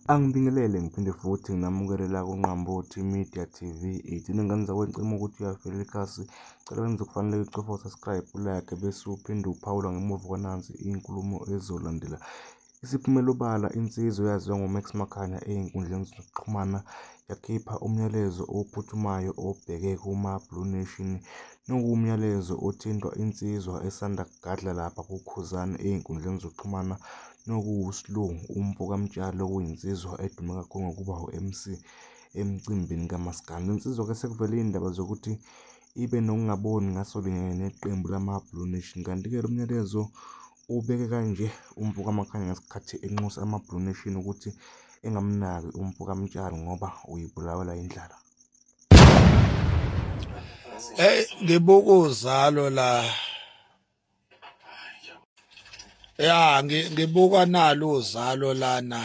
Angibingelele ngiphinde futhi nginamukelela kuNqambothi Media TV. Igcine ngenza kwencima ukuthi uyavela ikhasi. Cela wenze kufanele ucofa subscribe, like bese uphinde uphawula ngemuva kwanansi inkulumo ezolandela. Isiphumelo obala insizwa eyaziwa ngoMax Makhanya ey'nkundleni zokuxhumana yakhipha umyalezo ophuthumayo obheke kuma-Blue Nation. Nokuwumyalezo othintwa insizwa esanda kugadla lapha kuKhuzani ey'nkundleni zokuxhumana. Nokuwusilungu umfokamtshalo okuyinsizwa edume kakhulu ngokuba u-MC emcimbini kamaskandi. Insizwa-ke sekuvele iy'ndaba zokuthi ibe nokungaboni ngaso linye neqembu lama-Blue Nation. Kanti-ke lo myalezo ubeke kanje umfokaMakhanya ngesikhathi enxusa ama-Blue Nation ukuthi engamnaki umfokamtshalo ngoba uyibulawela indlala. Ngibuka uzalo la. Ngibuka nalo uzalo lana.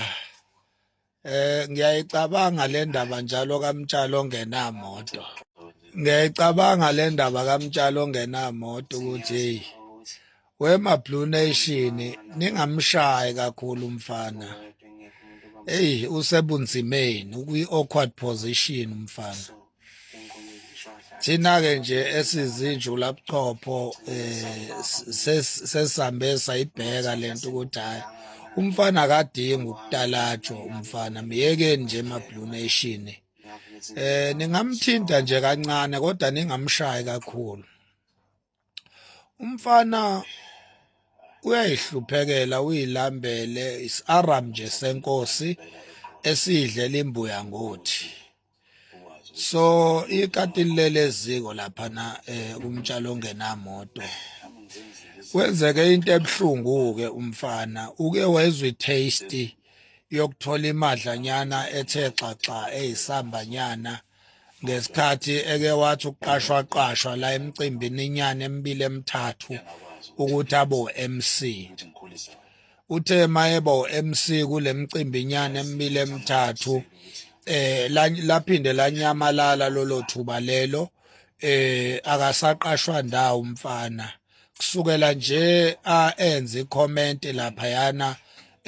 Ngiyayicabanga le ndaba njalo kaMtshalo ongenamoto. Ngiyayicabanga le ndaba kaMtshalo ongenamoto ukuthi hey, wema Blue Nation ningamshayi kakhulu umfana. Hey, usebunzimeni ukwi-awkward position umfana. Thina-ke nje esizinjula buchopho sesambe sayibheka lento ukuthi hayi umfana akadingi ukutalatshwa umfana miyekeni nje ma-Blue Nation. Ningamthinta nje kancane kodwa ningamshayi kakhulu. Umfana uyayihluphekela uyilambele is-aram nje senkosi esidlela imbuya ngothi. So ikati lele ziko lapha na umtshalo ongenamoto. Kwenzeke into ebhlungu ke umfana uke wezwe itaste yokuthola imadlanyana ethe xaxa eyisambanyana ngesikhathi eke wathi uqashwa la emcimbini inyana emibili emithathu ukuthi abo MC. Uthe mayebo MC kule mcimbi inyana emibili emithathu laphinde lanyamalala lolo thuba lelo akasaqashwa ndawo umfana kusukela nje enze icomment lapha yana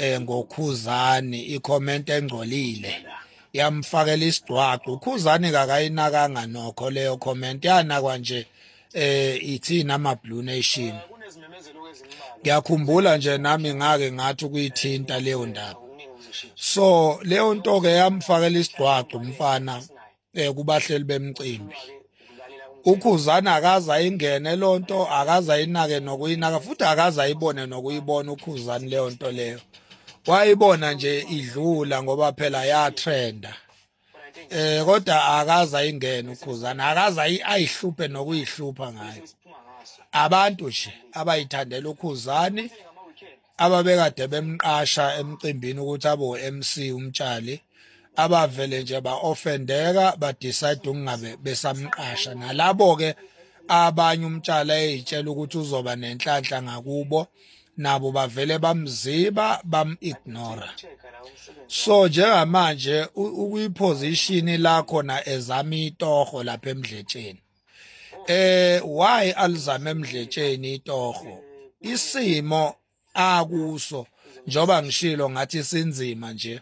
ngoKhuzani icomment engcolile yamfakela isidwaqo. uKhuzani kakayinakanga nokho leyo comment yanakwa nje ithina ama-Blue Nation. Ngiyakhumbula nje nami ngake ngathi ukuyithinta leyo ndaba. So leyo nto ke yamfakela isidwaqo umfana kubahleli bemcimbi. uKhuzani akaze ayingene lo nto akaze ayinake nokuyinaka futhi akaze ayibone nokuyibona uKhuzani leyo nto leyo. Wayibona nje idlula ngoba phela yatrenda. Kodwa akaze ayingene uKhuzani akaze ayihluphe nokuyihlupha ngayo. Abantu nje abayithandela uKhuzani ababekade bemqasha emcimbini ukuthi abo MC umtshali abavele nje ba-offendeka ba-decide ukungabe besamqasha. Nalabo ke abanye umtshali eyitshela ukuthi uzoba nenhlanhla ngakubo nabo bavele bamziba bam-ignora. So njengamanje ukwiposition lakho na ezama itoho lapha emdletsheni. Why alizama emdletsheni itoho? Isimo akuso njoba ngishilo ngathi sinzima nje.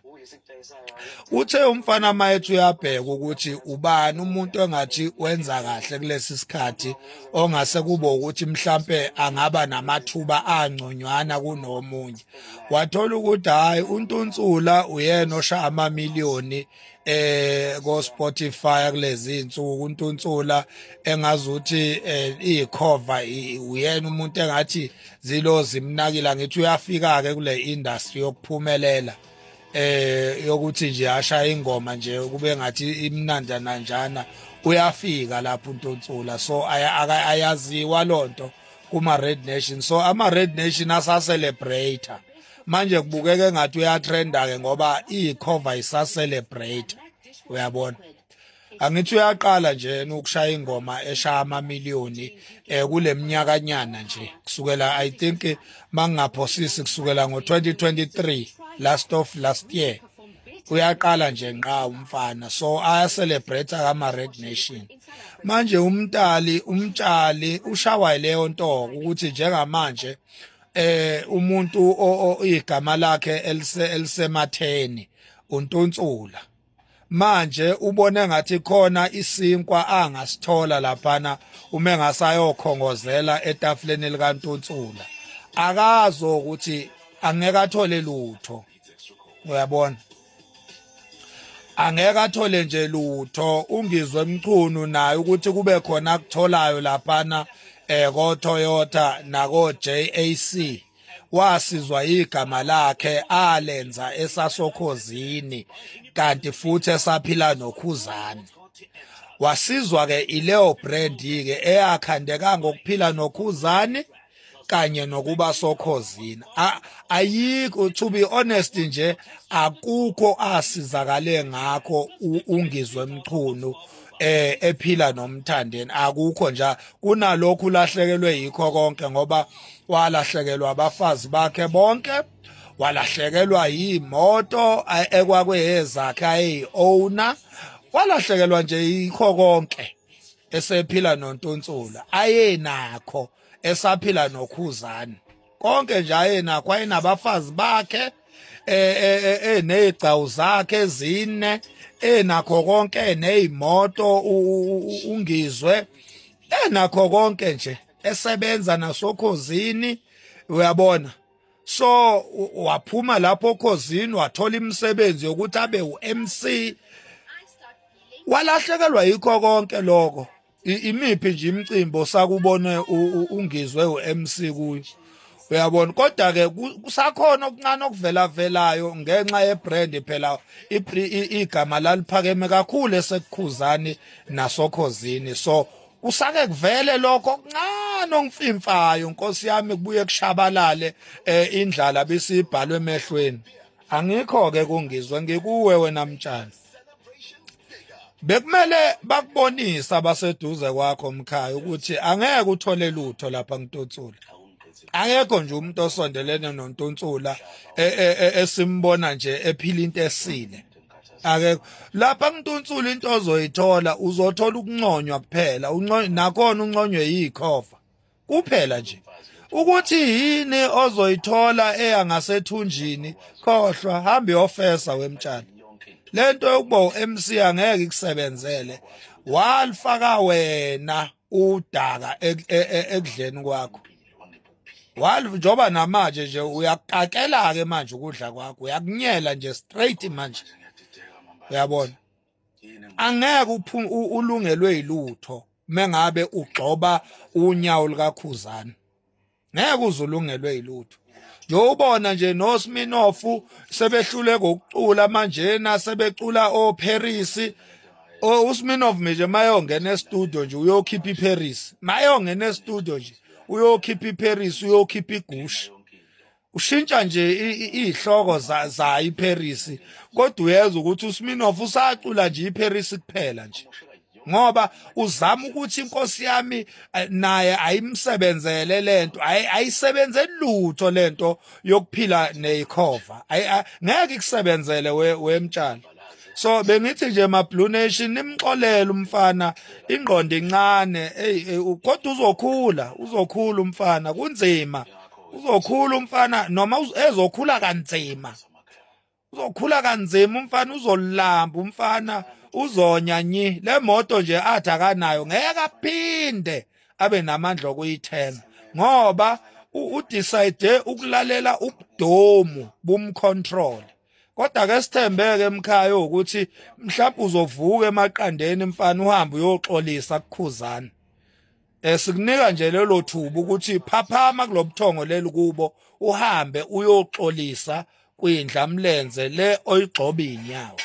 Uthe umfana mayethu uyabheka ukuthi ubani umuntu engathi wenza kahle kulesi sikhathi ongase kube ukuthi mhlambe angaba namathuba angconywana kunomunye. Wathola ukuthi hayi uNtunsula uyena oshaya amamiliyoni ko Spotify kulezi insuku. uNtunsula engazuthi icover uyena umuntu engathi zilo zimnakila ngithi uyafika ke kule industry yokuphumelela yokuthi nje ashaya ingoma nje kube ngathi imnanda nanjana uyafika lapho uNtunsula. So ayaziwa lonto kuma Red Nation. So ama Red Nation asa celebrate manje kubukeka ngathi uyatrenda ke ngoba icover isa celebrate uyabona. Angithi uyaqala nje ukushaya ingoma eshaya amamiliyoni kule minyakanyana nje kusukela I think mangingaphosisi kusukela ngo-2023 last year uyaqala nje nqa umfana. So aya celebrate kama Red Nation. Manje umtshali ushawa leyo nto ukuthi njengamanje umuntu igama lakhe elisematheni uNtunsula. Manje ubone ngathi khona isinkwa angasithola laphana uma engasayokhongozela etafuleni likaNtunsula. Akazo ukuthi angeke athole lutho. Uyabona? Angeke athole nje lutho. Ungizwe Mchunu naye ukuthi kube khona akutholayo laphana ko Toyota nako JAC. Wasizwa igama lakhe alenza esasokhozini kanti futhi esaphila noKhuzani. Wasizwa ke ileo brand ke eyakhandeka ngokuphila noKhuzani kanye nokuba sokhozini. Ayikho, to be honest nje akukho asizakale ngakho Ungizwe Mchunu ephila noMthandeni. Akukho nje, kunalokhu ulahlekelwe yikho konke ngoba walahlekelwa abafazi bakhe bonke, walahlekelwa imoto ekwakweyezakhe ayi-owner, walahlekelwa nje yikho konke esephila noNtunsula. Ayenakho esaphila noKhuzani. Konke nje ayenakho, ayenabafazi bakhe enezigcawu zakhe ezine, enakho konke, nezimoto Ungizwe, enakho konke nje, esebenza nasokhozini. Uyabona? So waphuma lapho okhozini wathola imisebenzi yokuthi abe uMC. Walahlekelwa yikho konke lokho. Imiphi nje imicimbi sakubone Ungizwe uMC kuyo. Uyabona? Kodwa ke kusakhona okuncane okuvelavelayo ngenxa yebrand phela igama laliphakeme kakhulu esekuKhuzani nasokhozini. So usake kuvele lokho okuncane ongifimfayo Nkosi yami kubuye kushabalale indlala besibhalwe emehlweni. Angikho ke kungizwe ngikuwe wena Mtshana. Bekumele bakubonisa abaseduze kwakho Mkhaya ukuthi angeke uthole lutho lapha kuNtunsula. Akekho nje umuntu osondelene noNtunsula esimbona nje ephila into esile. Akekho lapha kuNtunsula into ozoyithola, uzothola ukunconywa kuphela. Nakhona unconywe yikhova kuphela nje. Ukuthi yini ozoyithola eyangasethunjini, khohlwa, hamba uyofesa wemtshana. Lento yokuba uMC angeke ikusebenzele. Walifaka wena udaka ekudleni kwakho. Njoba namanje nje uyakakela ke manje ukudla kwakho, uyakunyela nje straight manje. Uyabona? Angeke ulungelwe yilutho mengabe ugxoba unyawo likaKhuzani. Ngeke uzulungelwe yilutho. Yobona nje noSminoff sebehlule ngokucula manjena, sebecula oParis. uSminoff nje mayongena estudio nje uyokhipha iParis. Mayongena estudio nje uyokhipha iParis, uyokhipha igushi. Ushintsha nje izihloko za iParis. Kodwa uyeza ukuthi uSminoff usacula nje iParis kuphela nje. Ngoba uzama ukuthi inkosi yami naye ayimsebenzele lento, ayisebenzeli lutho lento yokuphila neyikhova. Ngeke ikusebenzele wemtshana. So bengithi nje Blue Nation nimxolele umfana, ingqondo incane, kodwa uzokhula umfana, kunzima. Uzokhula umfana noma ezokhula kanzima. Uzokhula kanzima umfana, uzolamba umfana, uzonya nyi. Le moto nje athi akanayo ngeke aphinde abe namandla okuyithenga ngoba udecide ukulalela ubudomu bumcontrol. Kodwa ke sithembeke Mkhaya ukuthi mhlawumbe uzovuka emaqandeni mfana uhambe uyoxolisa kuKhuzani. Sikunika nje lelo thuba ukuthi phaphama kulobuthongo leli kubo, uhambe uyoxolisa kwindlamlenze le oyigxoba inyawo.